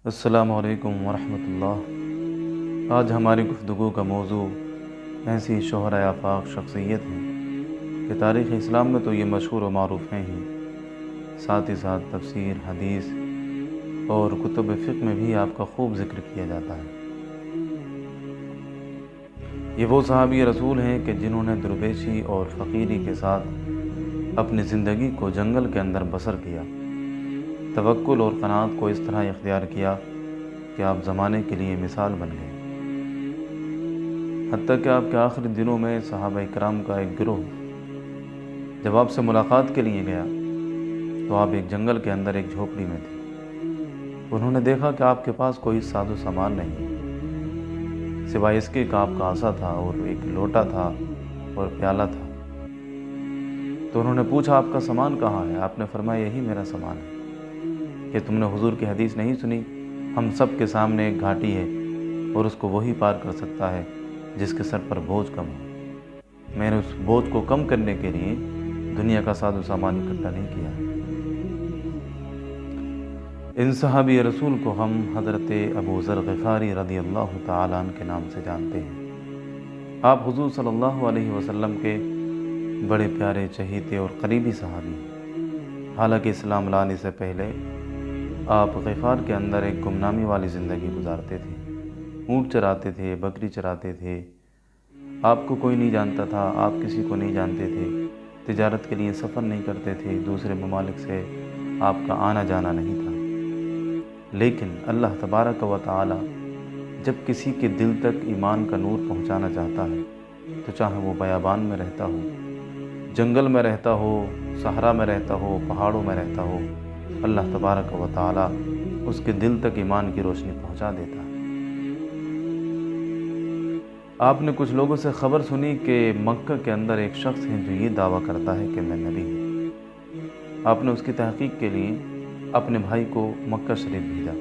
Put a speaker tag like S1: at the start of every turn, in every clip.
S1: السلام علیکم ورحمۃ اللہ۔ آج ہماری گفتگو کا موضوع ایسی شہرۂ آفاق شخصیت ہے کہ تاریخ اسلام میں تو یہ مشہور و معروف ہیں ہی، ساتھ ہی ساتھ تفسیر، حدیث اور کتب فقہ میں بھی آپ کا خوب ذکر کیا جاتا ہے۔ یہ وہ صحابی رسول ہیں کہ جنہوں نے درویشی اور فقیری کے ساتھ اپنی زندگی کو جنگل کے اندر بسر کیا، توکل اور قناعت کو اس طرح اختیار کیا کہ آپ زمانے کے لیے مثال بن گئے۔ حتیٰ کہ آپ کے آخری دنوں میں صحابہ کرام کا ایک گروہ جب آپ سے ملاقات کے لیے گیا تو آپ ایک جنگل کے اندر ایک جھوپڑی میں تھے۔ انہوں نے دیکھا کہ آپ کے پاس کوئی ساز و سامان نہیں سوائے اس کے کہ آپ کا عصا تھا اور ایک لوٹا تھا اور پیالہ تھا۔ تو انہوں نے پوچھا، آپ کا سامان کہاں ہے؟ آپ نے فرمایا، یہی میرا سامان ہے۔ کہ تم نے حضور کی حدیث نہیں سنی؟ ہم سب کے سامنے ایک گھاٹی ہے اور اس کو وہی پار کر سکتا ہے جس کے سر پر بوجھ کم ہو۔ میں نے اس بوجھ کو کم کرنے کے لیے دنیا کا ساز و سامان اکٹھا نہیں کیا۔ ان صحابی رسول کو ہم حضرت ابو ذر غفاری رضی اللہ تعالیٰ عنہ کے نام سے جانتے ہیں۔ آپ حضور صلی اللہ علیہ وسلم کے بڑے پیارے، چہیتے اور قریبی صحابی ہیں۔ حالانکہ اسلام لانے سے پہلے آپ غفار کے اندر ایک گمنامی والی زندگی گزارتے تھے۔ اونٹ چراتے تھے، بکری چراتے تھے، آپ کو کوئی نہیں جانتا تھا، آپ کسی کو نہیں جانتے تھے، تجارت کے لیے سفر نہیں کرتے تھے، دوسرے ممالک سے آپ کا آنا جانا نہیں تھا۔ لیکن اللہ تبارک و تعالی جب کسی کے دل تک ایمان کا نور پہنچانا چاہتا ہے تو چاہے وہ بیابان میں رہتا ہو، جنگل میں رہتا ہو، صحرا میں رہتا ہو، پہاڑوں میں رہتا ہو، اللہ تبارک و تعالی اس کے دل تک ایمان کی روشنی پہنچا دیتا ہے۔ آپ نے کچھ لوگوں سے خبر سنی کہ مکہ کے اندر ایک شخص ہے جو یہ دعویٰ کرتا ہے کہ میں نبی ہوں۔ آپ نے اس کی تحقیق کے لیے اپنے بھائی کو مکہ شریف بھیجا،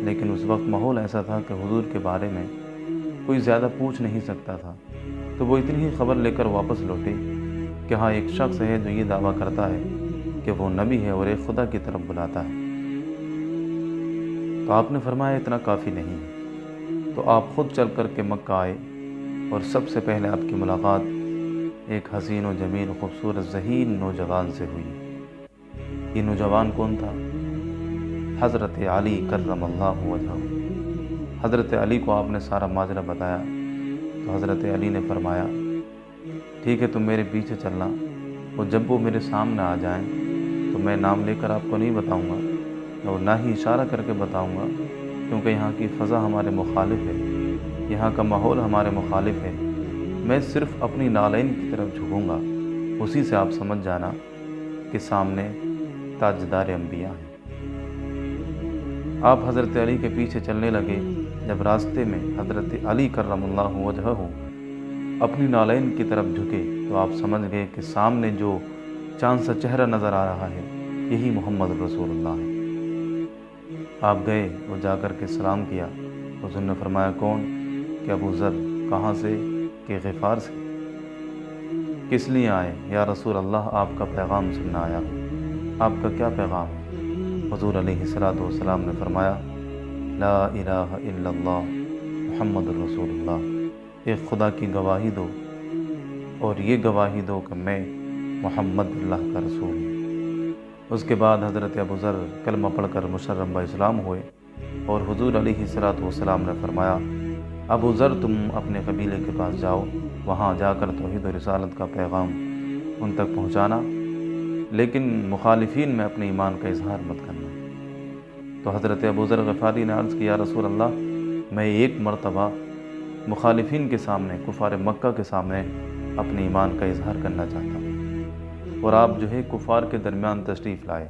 S1: لیکن اس وقت ماحول ایسا تھا کہ حضور کے بارے میں کوئی زیادہ پوچھ نہیں سکتا تھا، تو وہ اتنی ہی خبر لے کر واپس لوٹے کہ ہاں ایک شخص ہے جو یہ دعویٰ کرتا ہے کہ وہ نبی ہے اور ایک خدا کی طرف بلاتا ہے۔ تو آپ نے فرمایا اتنا کافی نہیں ہے، تو آپ خود چل کر کے مکہ آئے اور سب سے پہلے آپ کی ملاقات ایک حسین و جمیل خوبصورت ذہین نوجوان سے ہوئی۔ یہ نوجوان کون تھا؟ حضرت علی کرم اللہ وجہہ۔ حضرت علی کو آپ نے سارا ماجرا بتایا تو حضرت علی نے فرمایا، ٹھیک ہے تم میرے پیچھے چلنا، اور جب وہ میرے سامنے آ جائیں تو میں نام لے کر آپ کو نہیں بتاؤں گا اور نہ ہی اشارہ کر کے بتاؤں گا، کیونکہ یہاں کی فضا ہمارے مخالف ہے، یہاں کا ماحول ہمارے مخالف ہے۔ میں صرف اپنی نالین کی طرف جھکوں گا، اسی سے آپ سمجھ جانا کہ سامنے تاجدار انبیاء ہیں۔ آپ حضرت علی کے پیچھے چلنے لگے۔ جب راستے میں حضرت علی کرم اللہ وجہہ اپنی نالین کی طرف جھکے تو آپ سمجھ گئے کہ سامنے جو چاند سا چہرہ نظر آ رہا ہے یہی محمد رسول اللہ ہے۔ آپ گئے اور جا کر کے سلام کیا تو حضور نے فرمایا، کون؟ کہ ابو ذر۔ کہاں سے؟ کہ غفار سے۔ کس لیے آئے؟ یا رسول اللہ آپ کا پیغام سننا آیا ہوں۔ آپ کا کیا پیغام ہے؟ حضور علیہ الصلوۃ والسلام نے فرمایا، لا الہ الا اللہ محمد رسول اللہ۔ ایک خدا کی گواہی دو اور یہ گواہی دو کہ میں محمد اللہ کا رسول ہوں۔ اس کے بعد حضرت ابو ذر کلمہ پڑھ کر مشرف اسلام ہوئے اور حضور علیہ الصلوۃ والسلام نے فرمایا، ابو ذر تم اپنے قبیلے کے پاس جاؤ، وہاں جا کر توحید و رسالت کا پیغام ان تک پہنچانا، لیکن مخالفین میں اپنے ایمان کا اظہار مت کرنا۔ تو حضرت ابو ذر غفاری نے عرض کیا، رسول اللہ میں ایک مرتبہ مخالفین کے سامنے، کفار مکہ کے سامنے اپنے ایمان کا اظہار کرنا چاہتا ہوں۔ اور آپ جو ہے کفار کے درمیان تشریف لائے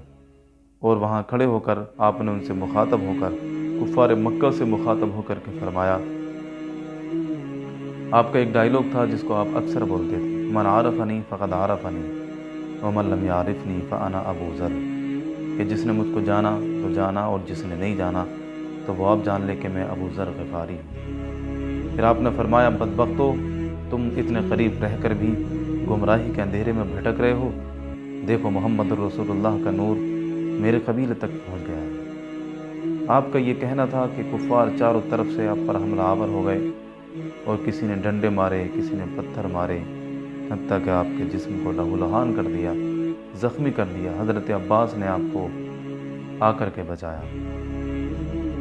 S1: اور وہاں کھڑے ہو کر آپ نے ان سے مخاطب ہو کر، کفار مکہ سے مخاطب ہو کر کے فرمایا، آپ کا ایک ڈائیلاگ تھا جس کو آپ اکثر بولتے تھے، من عرفنی فقد عرفنی ومن لم یعرفنی فانا ابو ذر، کہ جس نے مجھ کو جانا تو جانا اور جس نے نہیں جانا تو وہ آپ جان لے کہ میں ابو ذر غفاری ہوں۔ پھر آپ نے فرمایا، بدبختو تم اتنے قریب رہ کر بھی گمراہی کے اندھیرے میں بھٹک رہے ہو، دیکھو محمد رسول اللہ کا نور میرے قبیلے تک پہنچ گیا ہے۔ آپ کا یہ کہنا تھا کہ کفار چاروں طرف سے آپ پر حملہ آور ہو گئے اور کسی نے ڈنڈے مارے، کسی نے پتھر مارے، حتیٰ کہ آپ کے جسم کو لہو لہان کر دیا، زخمی کر دیا۔ حضرت عباس نے آپ کو آ کر کے بچایا۔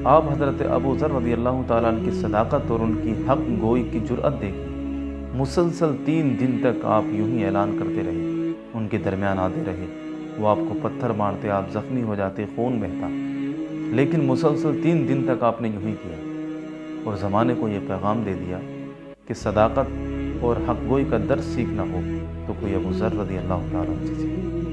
S1: آپ حضرت ابو ذر رضی اللہ تعالیٰ عنہ کی صداقت اور ان کی حق گوئی کی جرأت دیکھی۔ مسلسل 3 دن تک آپ یوں ہی اعلان کرتے رہے، ان کے درمیان آتے رہے، وہ آپ کو پتھر مارتے، آپ زخمی ہو جاتے، خون بہتا، لیکن مسلسل 3 دن تک آپ نے یوں ہی کیا اور زمانے کو یہ پیغام دے دیا کہ صداقت اور حق گوئی کا درس سیکھنا ہو تو کوئی ابو ذر رضی اللہ تعالیٰ عنہ سے سیکھے۔